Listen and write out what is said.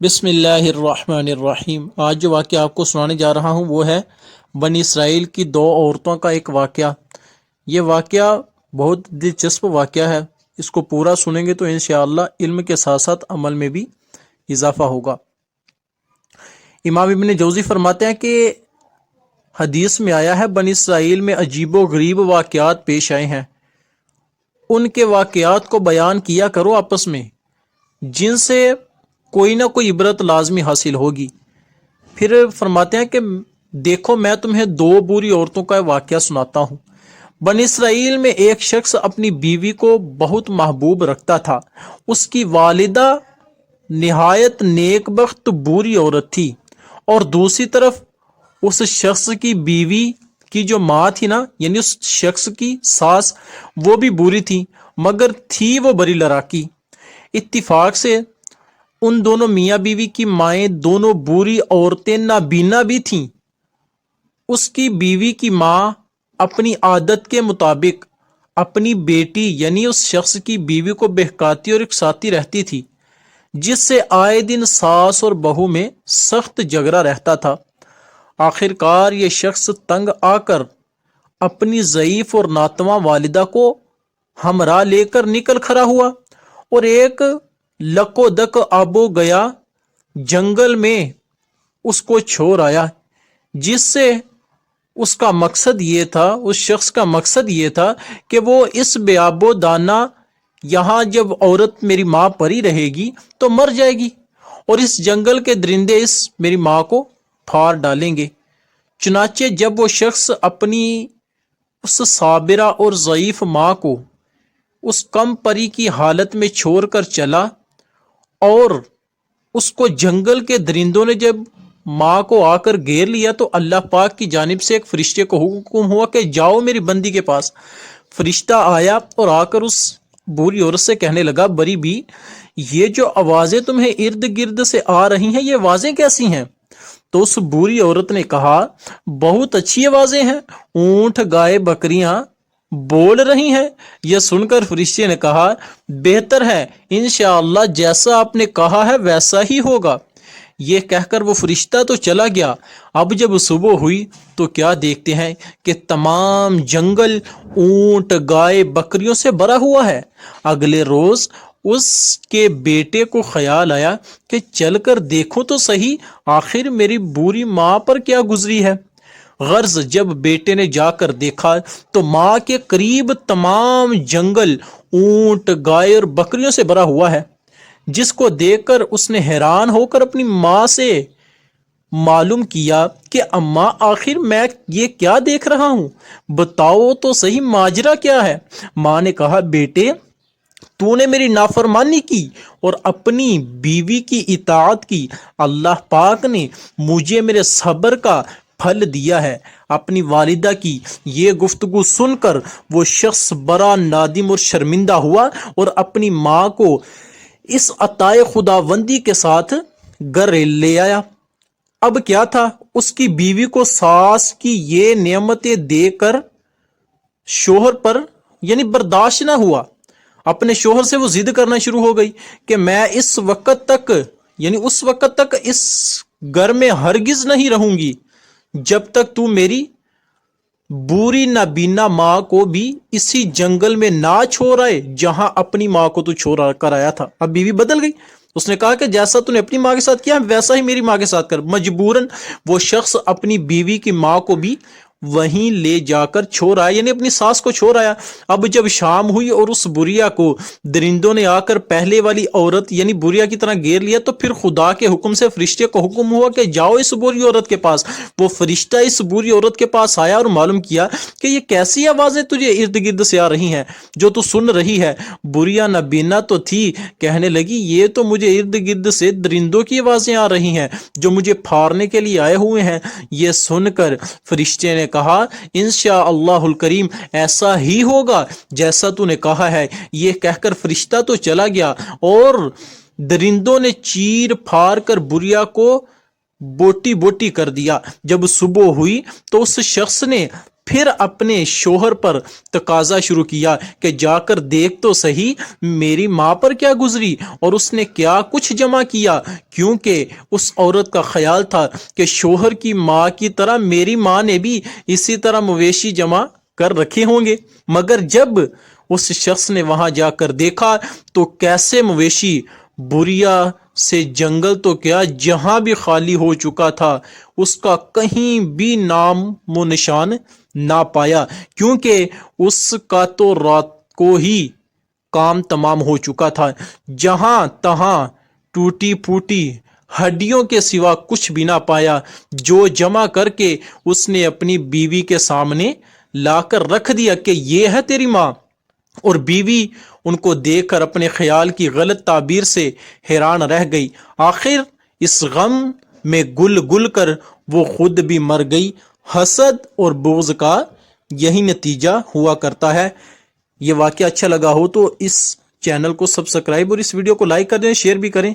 بسم اللہ الرحمن الرحیم۔ آج جو واقعہ آپ کو سنانے جا رہا ہوں وہ ہے بنی اسرائیل کی دو عورتوں کا ایک واقعہ۔ یہ واقعہ بہت دلچسپ واقعہ ہے، اس کو پورا سنیں گے تو انشاءاللہ علم کے ساتھ ساتھ عمل میں بھی اضافہ ہوگا۔ امام ابن جوزی فرماتے ہیں کہ حدیث میں آیا ہے بنی اسرائیل میں عجیب و غریب واقعات پیش آئے ہیں، ان کے واقعات کو بیان کیا کرو آپس میں، جن سے کوئی نہ کوئی عبرت لازمی حاصل ہوگی۔ پھر فرماتے ہیں کہ دیکھو میں تمہیں دو بری عورتوں کا واقعہ سناتا ہوں۔ بنی اسرائیل میں ایک شخص اپنی بیوی کو بہت محبوب رکھتا تھا۔ اس کی والدہ نہایت نیک بخت بری عورت تھی، اور دوسری طرف اس شخص کی بیوی کی جو ماں تھی نا، یعنی اس شخص کی ساس، وہ بھی بری تھی، مگر تھی وہ بڑی لڑاکی۔ اتفاق سے ان دونوں میاں بیوی کی مائیں دونوں بری عورتیں نابینا بھی تھیں۔ اس کی بیوی کی ماں اپنی عادت کے مطابق اپنی بیٹی یعنی اس شخص کی بیوی کو بہکاتی اور اکساتی رہتی تھی، جس سے آئے دن ساس اور بہو میں سخت جھگڑا رہتا تھا۔ آخر کار یہ شخص تنگ آ کر اپنی ضعیف اور ناتواں والدہ کو ہمراہ لے کر نکل کھڑا ہوا اور ایک لکو دک آبو گیا جنگل میں اس کو چھوڑ آیا، جس سے اس کا مقصد یہ تھا، اس شخص کا مقصد یہ تھا کہ وہ اس بے آب و دانہ یہاں جب عورت میری ماں پری رہے گی تو مر جائے گی، اور اس جنگل کے درندے اس میری ماں کو پھاڑ ڈالیں گے۔ چنانچہ جب وہ شخص اپنی اس صابرہ اور ضعیف ماں کو اس کم پری کی حالت میں چھوڑ کر چلا، اور اس کو جنگل کے درندوں نے جب ماں کو آ کر گھیر لیا، تو اللہ پاک کی جانب سے ایک فرشتے کو حکم ہوا کہ جاؤ میری بندی کے پاس۔ فرشتہ آیا اور آ کر اس بری عورت سے کہنے لگا، بری بھی، یہ جو آوازیں تمہیں ارد گرد سے آ رہی ہیں، یہ آوازیں کیسی ہیں؟ تو اس بری عورت نے کہا، بہت اچھی آوازیں ہیں، اونٹ گائے بکریاں بول رہی ہیں۔ یہ سن کر فرشتے نے کہا، بہتر ہے، انشاءاللہ جیسا آپ نے کہا ہے ویسا ہی ہوگا۔ یہ کہہ کر وہ فرشتہ تو چلا گیا۔ اب جب صبح ہوئی تو کیا دیکھتے ہیں کہ تمام جنگل اونٹ گائے بکریوں سے بھرا ہوا ہے۔ اگلے روز اس کے بیٹے کو خیال آیا کہ چل کر دیکھو تو صحیح، آخر میری بری ماں پر کیا گزری ہے۔ غرض جب بیٹے نے جا کر دیکھا تو ماں کے قریب تمام جنگل اونٹ گائے اور بکریوں سے بھرا ہوا ہے، جس کو دیکھ کر اس نے حیران ہو کر اپنی ماں سے معلوم کیا کہ اماں، آخر میں یہ کیا دیکھ رہا ہوں، بتاؤ تو صحیح ماجرا کیا ہے۔ ماں نے کہا، بیٹے تو نے میری نافرمانی کی اور اپنی بیوی کی اطاعت کی، اللہ پاک نے مجھے میرے صبر کا پھل دیا ہے۔ اپنی والدہ کی یہ گفتگو سن کر وہ شخص بڑا نادم اور شرمندہ ہوا اور اپنی ماں کو اس عطائے خداوندی کے ساتھ گھر لے آیا۔ اب کیا تھا، اس کی بیوی کو ساس کی یہ نعمتیں دے کر شوہر پر یعنی برداشت نہ ہوا۔ اپنے شوہر سے وہ ضد کرنا شروع ہو گئی کہ میں اس وقت تک اس گھر میں ہرگز نہیں رہوں گی جب تک تو میری بری نابینا ماں کو بھی اسی جنگل میں نہ چھوڑ آئے جہاں اپنی ماں کو تو چھوڑ کر آیا تھا۔ اب بیوی بدل گئی، اس نے کہا کہ جیسا تو نے اپنی ماں کے ساتھ کیا ویسا ہی میری ماں کے ساتھ کر۔ مجبوراً وہ شخص اپنی بیوی کی ماں کو بھی وہیں لے جا کر چھوڑ آیا، یعنی اپنی ساس کو چھوڑ آیا۔ اب جب شام ہوئی اور اس بریا کو درندوں نے آ کر پہلے والی عورت یعنی بریا کی طرح گھیر لیا، تو پھر خدا کے حکم سے فرشتے کو حکم ہوا کہ جاؤ اس بری عورت کے پاس۔ وہ فرشتہ اس بری عورت کے پاس آیا اور معلوم کیا کہ یہ کیسی آوازیں تجھے ارد گرد سے آ رہی ہیں جو تو سن رہی ہے۔ بریا نابینا تو تھی، کہنے لگی، یہ تو مجھے ارد گرد سے درندوں کی آوازیں آ رہی ہیں جو مجھے پھاڑنے کے لیے آئے ہوئے ہیں۔ یہ سن کر فرشتے نے کہا، انشاءاللہ الکریم ایسا ہی ہوگا جیسا تو نے کہا ہے۔ یہ کہہ کر فرشتہ تو چلا گیا اور درندوں نے چیر پھاڑ کر بریا کو بوٹی بوٹی کر دیا۔ جب صبح ہوئی تو اس شخص نے پھر اپنے شوہر پر تقاضا شروع کیا کہ جا کر دیکھ تو صحیح میری ماں پر کیا گزری اور اس نے کیا کچھ جمع کیا، کیونکہ اس عورت کا خیال تھا کہ شوہر کی ماں کی طرح میری ماں نے بھی اسی طرح مویشی جمع کر رکھے ہوں گے۔ مگر جب اس شخص نے وہاں جا کر دیکھا تو کیسے مویشی بوریا سے جنگل تو کیا جہاں بھی خالی ہو چکا تھا اس کا کہیں بھی نام و نشان نہ پایا، کیونکہ اس کا تو رات کو ہی کام تمام ہو چکا تھا۔ جہاں تہاں ٹوٹی پھوٹی ہڈیوں کے سوا کچھ بھی نہ پایا، جو جمع کر کے اس نے اپنی بیوی کے سامنے لا کر رکھ دیا کہ یہ ہے تیری ماں۔ اور بیوی ان کو دیکھ کر اپنے خیال کی غلط تعبیر سے حیران رہ گئی۔ آخر اس غم میں گل گل کر وہ خود بھی مر گئی۔ حسد اور بغض کا یہی نتیجہ ہوا کرتا ہے۔ یہ واقعہ اچھا لگا ہو تو اس چینل کو سبسکرائب اور اس ویڈیو کو لائک کر دیں، شیئر بھی کریں۔